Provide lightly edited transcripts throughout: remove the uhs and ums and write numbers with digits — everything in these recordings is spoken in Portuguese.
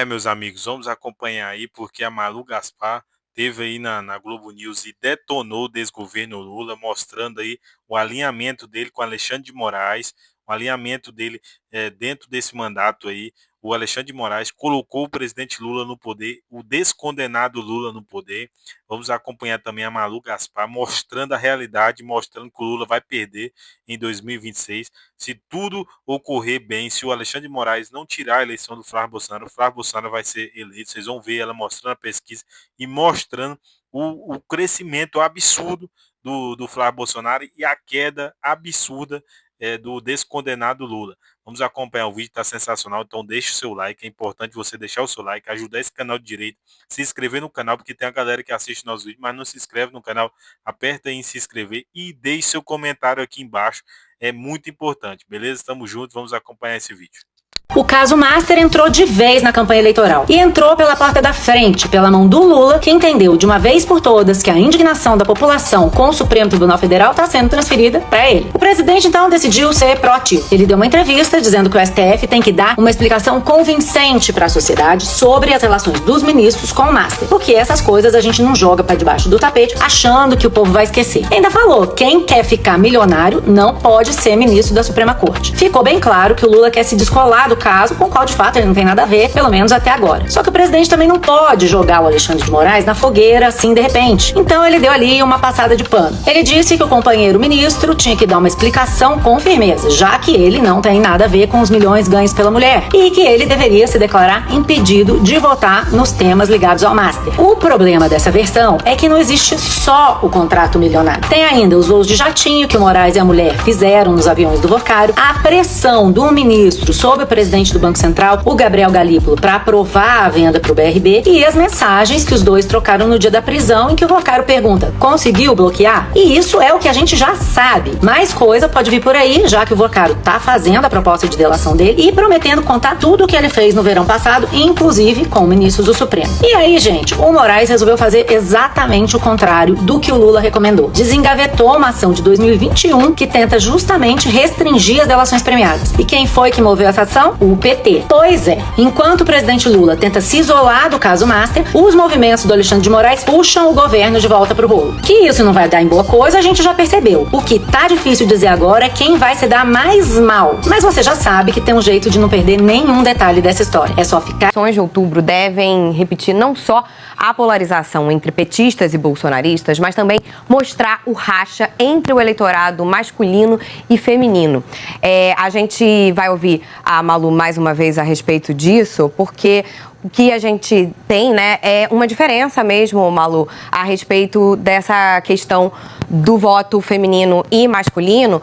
Meus amigos, vamos acompanhar aí, porque a Malu Gaspar teve aí na Globo News e detonou o desgoverno Lula, mostrando aí o alinhamento dele com Alexandre de Moraes, o alinhamento dele dentro desse mandato aí. O Alexandre de Moraes colocou o presidente Lula no poder, o descondenado Lula no poder. Vamos acompanhar também a Malu Gaspar mostrando a realidade, mostrando que o Lula vai perder em 2026. Se tudo ocorrer bem, se o Alexandre de Moraes não tirar a eleição do Flávio Bolsonaro, o Flávio Bolsonaro vai ser eleito. Vocês vão ver ela mostrando a pesquisa e mostrando o crescimento absurdo do Flávio Bolsonaro e a queda absurda do descondenado Lula. Vamos acompanhar o vídeo, está sensacional, então deixe o seu like, é importante você deixar o seu like, ajudar esse canal de direito, se inscrever no canal, porque tem a galera que assiste nossos vídeos, mas não se inscreve no canal, aperta aí em se inscrever e deixe seu comentário aqui embaixo, é muito importante, beleza? Tamo junto, vamos acompanhar esse vídeo. O caso Master entrou de vez na campanha eleitoral e entrou pela porta da frente, pela mão do Lula, que entendeu de uma vez por todas que a indignação da população com o Supremo Tribunal Federal está sendo transferida para ele. O presidente então decidiu ser proativo. Ele deu uma entrevista dizendo que o STF tem que dar uma explicação convincente para a sociedade sobre as relações dos ministros com o Master, porque essas coisas a gente não joga para debaixo do tapete achando que o povo vai esquecer. E ainda falou, quem quer ficar milionário não pode ser ministro da Suprema Corte. Ficou bem claro que o Lula quer se descolar do caso, com o qual de fato ele não tem nada a ver, pelo menos até agora. Só que o presidente também não pode jogar o Alexandre de Moraes na fogueira assim de repente. Então ele deu ali uma passada de pano. Ele disse que o companheiro ministro tinha que dar uma explicação com firmeza, já que ele não tem nada a ver com os milhões ganhos pela mulher, e que ele deveria se declarar impedido de votar nos temas ligados ao Master. O problema dessa versão é que não existe só o contrato milionário. Tem ainda os voos de jatinho que o Moraes e a mulher fizeram nos aviões do Vocário, a pressão do ministro sobre o presidente do Banco Central, o Gabriel Galípolo, para aprovar a venda para o BRB, e as mensagens que os dois trocaram no dia da prisão, em que o Vocário pergunta, conseguiu bloquear? E isso é o que a gente já sabe. Mais coisa pode vir por aí, já que o Vocário tá fazendo a proposta de delação dele e prometendo contar tudo o que ele fez no verão passado, inclusive com ministros do Supremo. E aí, gente, o Moraes resolveu fazer exatamente o contrário do que o Lula recomendou. Desengavetou uma ação de 2021 que tenta justamente restringir as delações premiadas. E quem foi que moveu essa ação? O PT. Pois é, enquanto o presidente Lula tenta se isolar do caso Master, os movimentos do Alexandre de Moraes puxam o governo de volta pro rolo. Que isso não vai dar em boa coisa, a gente já percebeu. O que tá difícil dizer agora é quem vai se dar mais mal. Mas você já sabe que tem um jeito de não perder nenhum detalhe dessa história. É só ficar... As eleições de outubro devem repetir não só a polarização entre petistas e bolsonaristas, mas também mostrar o racha entre o eleitorado masculino e feminino. A gente vai ouvir a Malu mais uma vez a respeito disso, porque o que a gente tem, né, é uma diferença mesmo, Malu, a respeito dessa questão do voto feminino e masculino.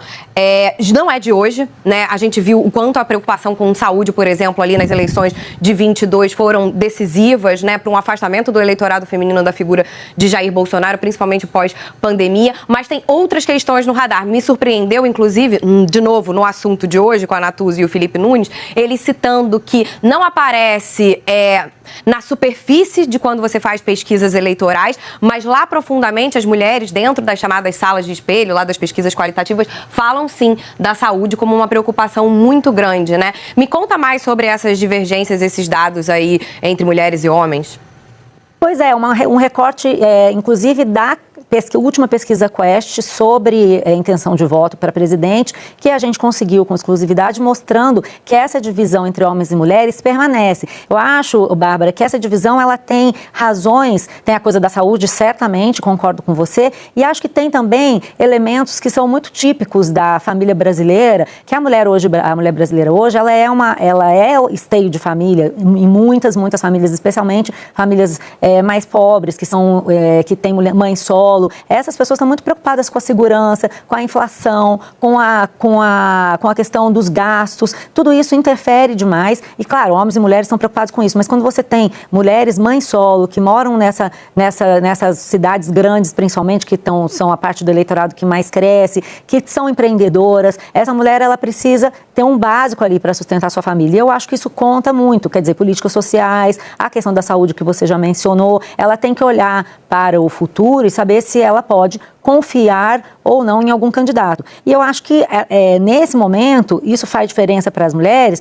Não é de hoje, né? A gente viu o quanto a preocupação com saúde, por exemplo, ali nas eleições de 22 foram decisivas, né, para um afastamento do eleitorado feminino da figura de Jair Bolsonaro, principalmente pós-pandemia. Mas tem outras questões no radar. Me surpreendeu, inclusive, de novo, no assunto de hoje, com a Natuzzi e o Felipe Nunes, ele citando que não aparece na superfície de quando você faz pesquisas eleitorais, mas lá profundamente as mulheres, dentro das chamadas salas de espelho, lá das pesquisas qualitativas, falam sim da saúde como uma preocupação muito grande, né? Me conta mais sobre essas divergências, esses dados aí entre mulheres e homens. Pois é, um recorte, inclusive, da última pesquisa Quest sobre intenção de voto para presidente, que a gente conseguiu com exclusividade, mostrando que essa divisão entre homens e mulheres permanece. Eu acho, Bárbara, que essa divisão ela tem razões, tem a coisa da saúde, certamente, concordo com você, e acho que tem também elementos que são muito típicos da família brasileira, que a mulher brasileira hoje, ela é o esteio de família, em muitas famílias, especialmente famílias mais pobres, que têm mãe solo. Essas pessoas estão muito preocupadas com a segurança, com a inflação, com a questão dos gastos. Tudo isso interfere demais. E, claro, homens e mulheres estão preocupados com isso. Mas quando você tem mulheres mãe solo, que moram nessas cidades grandes, principalmente, que são a parte do eleitorado que mais cresce, que são empreendedoras, essa mulher ela precisa ter um básico ali para sustentar a sua família. E eu acho que isso conta muito. Quer dizer, políticas sociais, a questão da saúde que você já mencionou, ela tem que olhar para o futuro e saber se ela pode confiar ou não em algum candidato. E eu acho que, nesse momento, isso faz diferença para as mulheres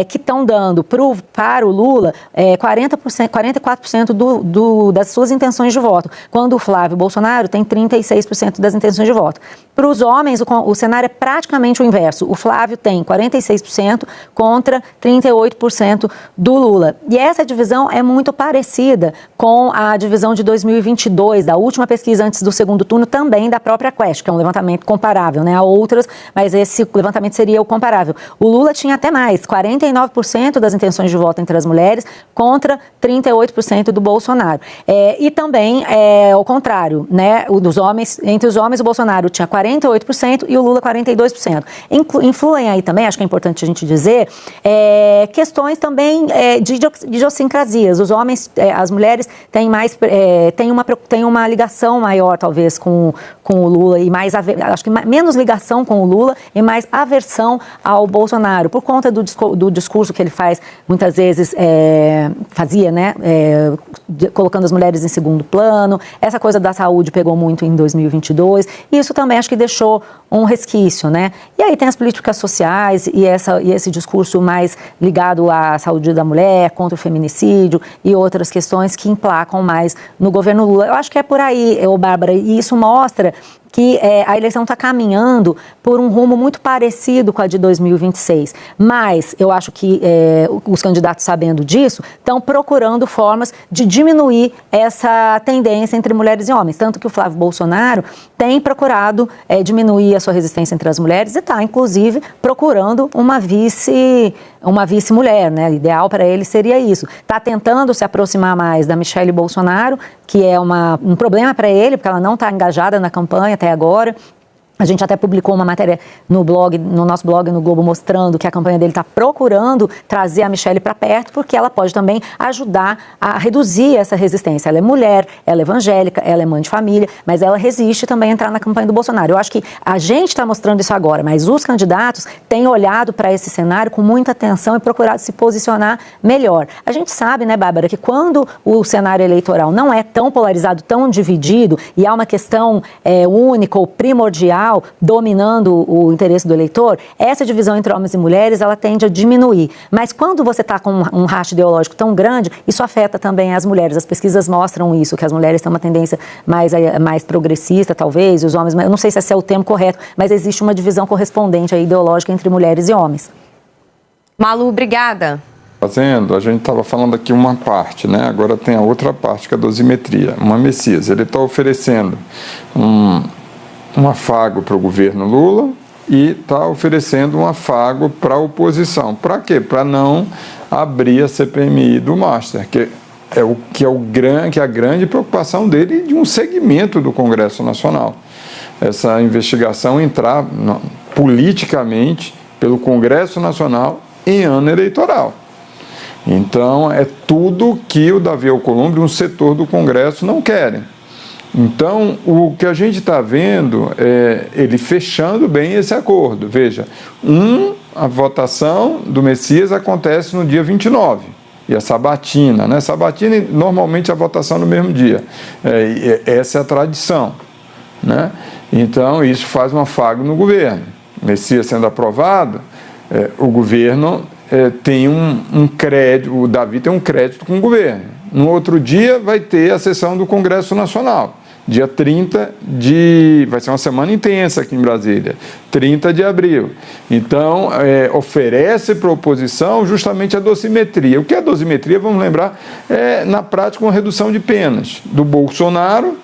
que estão dando para o Lula 44% das suas intenções de voto, quando o Flávio Bolsonaro tem 36% das intenções de voto. Para os homens, o cenário é praticamente o inverso. O Flávio tem 46% contra 38% do Lula. E essa divisão é muito parecida com a divisão de 2022, da última pesquisa antes do segundo turno, também da própria Quest, que é um levantamento comparável, né, a outras, mas esse levantamento seria o comparável. O Lula tinha até mais, 49% das intenções de voto entre as mulheres contra 38% do Bolsonaro. E também, ao contrário, né, entre os homens, o Bolsonaro tinha 48% e o Lula 42%. Influem aí também, acho que é importante a gente dizer, questões também de idiosincrasias. Os homens, as mulheres têm uma ligação maior, talvez, com o Lula e acho que menos ligação com o Lula e mais aversão ao Bolsonaro, por conta do discurso que ele faz, muitas vezes fazia, né, colocando as mulheres em segundo plano. Essa coisa da saúde pegou muito em 2022, e isso também acho que deixou um resquício, né? E aí tem as políticas sociais e esse discurso mais ligado à saúde da mulher, contra o feminicídio e outras questões que emplacam mais no governo Lula. Eu acho que é por aí, Bárbara, e isso mostra que a eleição está caminhando por um rumo muito parecido com a de 2026. Mas eu acho que os candidatos, sabendo disso, estão procurando formas de diminuir essa tendência entre mulheres e homens. Tanto que o Flávio Bolsonaro tem procurado diminuir a sua resistência entre as mulheres e está, inclusive, procurando uma vice-mulher, né? O ideal para ele seria isso. Está tentando se aproximar mais da Michelle Bolsonaro, que é um problema para ele, porque ela não está engajada na campanha até agora. A gente até publicou uma matéria no nosso blog, no Globo, mostrando que a campanha dele está procurando trazer a Michelle para perto, porque ela pode também ajudar a reduzir essa resistência. Ela é mulher, ela é evangélica, ela é mãe de família, mas ela resiste também a entrar na campanha do Bolsonaro. Eu acho que a gente está mostrando isso agora, mas os candidatos têm olhado para esse cenário com muita atenção e procurado se posicionar melhor. A gente sabe, né, Bárbara, que quando o cenário eleitoral não é tão polarizado, tão dividido, e há uma questão única ou primordial dominando o interesse do eleitor, essa divisão entre homens e mulheres, ela tende a diminuir. Mas quando você está com um racha ideológico tão grande, isso afeta também as mulheres. As pesquisas mostram isso, que as mulheres têm uma tendência mais progressista, talvez, e os homens, eu não sei se esse é o termo correto, mas existe uma divisão correspondente aí, ideológica entre mulheres e homens. Malu, obrigada. A gente estava falando aqui uma parte, né? Agora tem a outra parte, que é a dosimetria. Uma Messias, ele está oferecendo um afago para o governo Lula e está oferecendo um afago para a oposição. Para quê? Para não abrir a CPMI do Master, que é a grande preocupação dele e de um segmento do Congresso Nacional. Essa investigação entrar politicamente pelo Congresso Nacional em ano eleitoral. Então, é tudo que o Davi Alcolumbre e um setor do Congresso não querem. Então, o que a gente está vendo é ele fechando bem esse acordo. Veja, a votação do Messias acontece no dia 29, e a sabatina, né? Sabatina, normalmente a votação no mesmo dia. Essa é a tradição, né? Então, isso faz um afago no governo. Messias sendo aprovado, o governo tem um crédito, o Davi tem um crédito com o governo. No outro dia vai ter a sessão do Congresso Nacional. Dia 30 vai ser uma semana intensa aqui em Brasília, 30 de abril. Então, oferece para a oposição justamente a dosimetria. O que é a dosimetria, vamos lembrar, é, na prática, uma redução de penas do Bolsonaro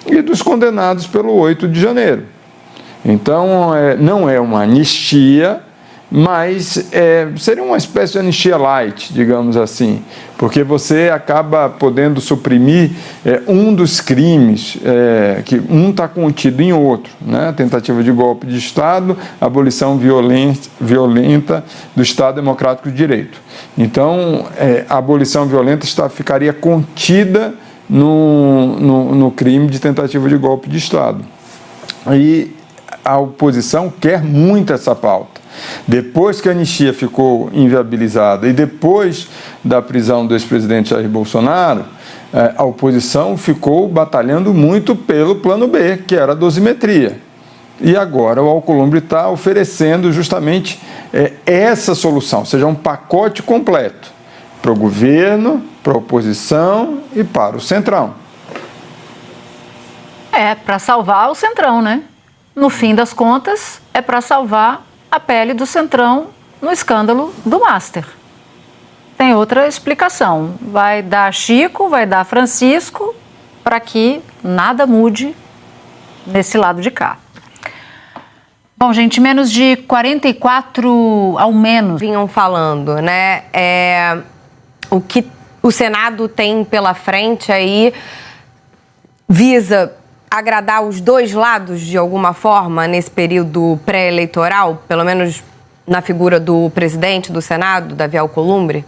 e dos condenados pelo 8 de janeiro. Então, não é uma anistia, mas seria uma espécie de anistia light, digamos assim, porque você acaba podendo suprimir um dos crimes, que um está contido em outro, né? Tentativa de golpe de Estado, abolição violenta do Estado Democrático de Direito. Então, a abolição violenta ficaria contida no crime de tentativa de golpe de Estado. E a oposição quer muito essa pauta. Depois que a anistia ficou inviabilizada e depois da prisão do ex-presidente Jair Bolsonaro, a oposição ficou batalhando muito pelo plano B, que era a dosimetria. E agora o Alcolumbre está oferecendo justamente essa solução, ou seja, um pacote completo para o governo, para a oposição e para o Centrão. Para salvar o Centrão, né? No fim das contas, é para salvar a pele do Centrão no escândalo do Master. Tem outra explicação. Vai dar Chico, vai dar Francisco, para que nada mude nesse lado de cá. Bom, gente, menos de 44 ao menos. Vinham falando, né? O que o Senado tem pela frente aí visa agradar os dois lados de alguma forma nesse período pré-eleitoral, pelo menos na figura do presidente do Senado, Davi Alcolumbre?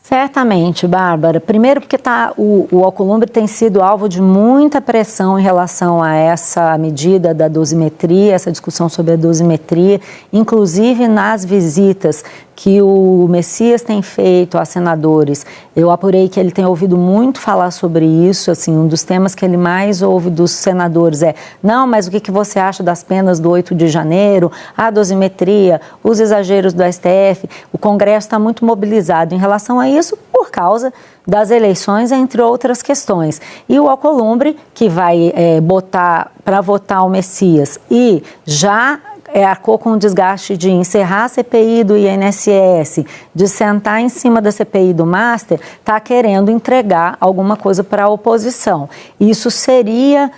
Certamente, Bárbara. Primeiro porque o Alcolumbre tem sido alvo de muita pressão em relação a essa medida da dosimetria, essa discussão sobre a dosimetria, inclusive nas visitas que o Messias tem feito a senadores. Eu apurei que ele tem ouvido muito falar sobre isso, assim, um dos temas que ele mais ouve dos senadores não, mas o que você acha das penas do 8 de janeiro, a dosimetria, os exageros do STF? O Congresso está muito mobilizado em relação a isso por causa das eleições, entre outras questões. E o Alcolumbre, que vai botar para votar o Messias e já arcou com o desgaste de encerrar a CPI do INSS, de sentar em cima da CPI do Master, está querendo entregar alguma coisa para a oposição. Isso seria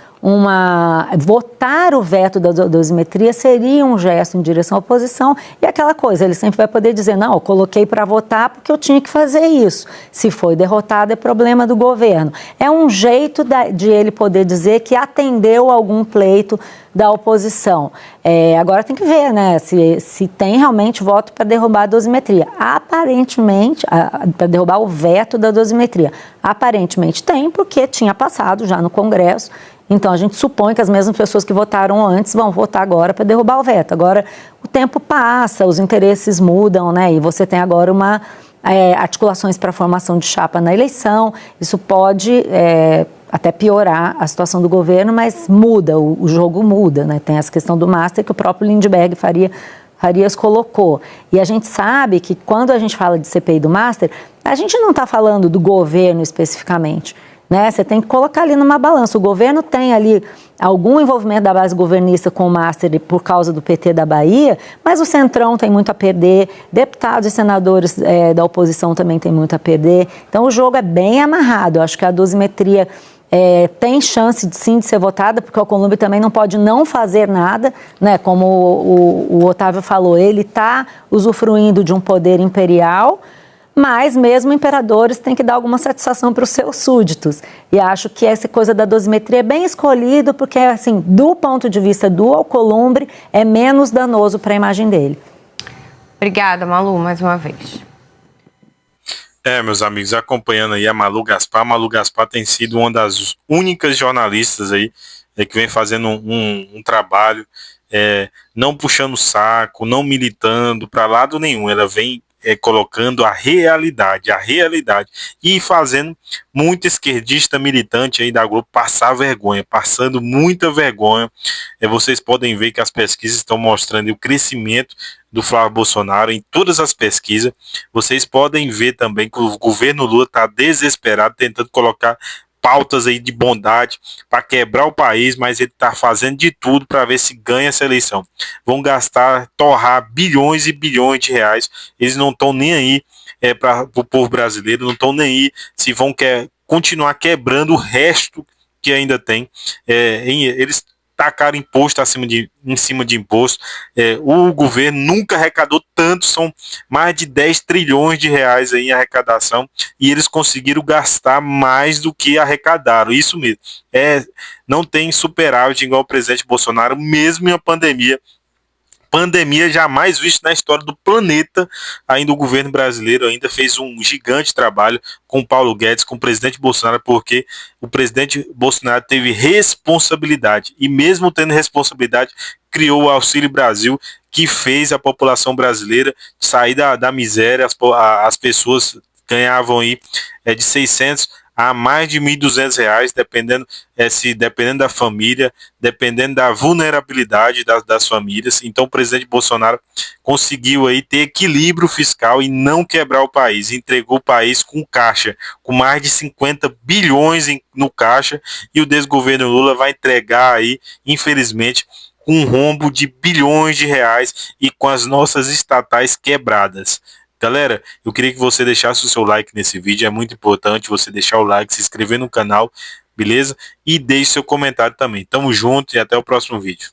votar o veto da dosimetria seria um gesto em direção à oposição e aquela coisa, ele sempre vai poder dizer, não, eu coloquei para votar porque eu tinha que fazer isso. Se foi derrotado é problema do governo. É um jeito de ele poder dizer que atendeu algum pleito da oposição. Agora tem que ver, né, se tem realmente voto para derrubar a dosimetria. Aparentemente, para derrubar o veto da dosimetria. Aparentemente tem, porque tinha passado já no Congresso. Então, a gente supõe que as mesmas pessoas que votaram antes vão votar agora para derrubar o veto. Agora, o tempo passa, os interesses mudam, né? E você tem agora articulações para a formação de chapa na eleição. Isso pode até piorar a situação do governo, mas muda, o jogo muda, né? Tem essa questão do Master que o próprio Lindbergh Farias colocou. E a gente sabe que quando a gente fala de CPI do Master, a gente não está falando do governo especificamente, né? Você tem que colocar ali numa balança. O governo tem ali algum envolvimento da base governista com o Master por causa do PT da Bahia, mas o Centrão tem muito a perder, deputados e senadores da oposição também tem muito a perder. Então o jogo é bem amarrado. Eu acho que a dosimetria tem chance de ser votada, porque o Alcolumbre também não pode não fazer nada, né? Como o Otávio falou, ele está usufruindo de um poder imperial, mas mesmo imperadores têm que dar alguma satisfação para os seus súditos. E acho que essa coisa da dosimetria é bem escolhido, porque, assim, do ponto de vista do Alcolumbre, é menos danoso para a imagem dele. Obrigada, Malu, mais uma vez. Meus amigos, acompanhando aí a Malu Gaspar. A Malu Gaspar tem sido uma das únicas jornalistas aí que vem fazendo um trabalho, não puxando saco, não militando para lado nenhum. Ela vem colocando a realidade e fazendo muito esquerdista militante aí da Globo passar vergonha, passando muita vergonha. Vocês podem ver que as pesquisas estão mostrando o crescimento do Flávio Bolsonaro em todas as pesquisas. Vocês podem ver também que o governo Lula está desesperado, tentando colocar pautas aí de bondade para quebrar o país, mas ele está fazendo de tudo para ver se ganha essa eleição. Vão torrar bilhões e bilhões de reais. Eles não estão nem aí para o povo brasileiro, não estão nem aí se vão continuar quebrando o resto que ainda tem. Eles tacaram imposto em cima de imposto. O governo nunca arrecadou tanto, são mais de 10 trilhões de reais aí em arrecadação, e eles conseguiram gastar mais do que arrecadaram, isso mesmo. Não tem superávit igual o presidente Bolsonaro, mesmo em uma pandemia, pandemia jamais vista na história do planeta. Ainda o governo brasileiro ainda fez um gigante trabalho com o Paulo Guedes, com o presidente Bolsonaro, porque o presidente Bolsonaro teve responsabilidade, e mesmo tendo responsabilidade, criou o Auxílio Brasil, que fez a população brasileira sair da miséria. As pessoas ganhavam aí de 600 a mais de R$ 1.200, dependendo da família, dependendo da vulnerabilidade das famílias. Então o presidente Bolsonaro conseguiu aí ter equilíbrio fiscal e não quebrar o país. Entregou o país com caixa, com mais de 50 bilhões no caixa, e o desgoverno Lula vai entregar aí, infelizmente, com um rombo de bilhões de reais e com as nossas estatais quebradas. Galera, eu queria que você deixasse o seu like nesse vídeo, é muito importante você deixar o like, se inscrever no canal, beleza? E deixe seu comentário também. Tamo junto e até o próximo vídeo.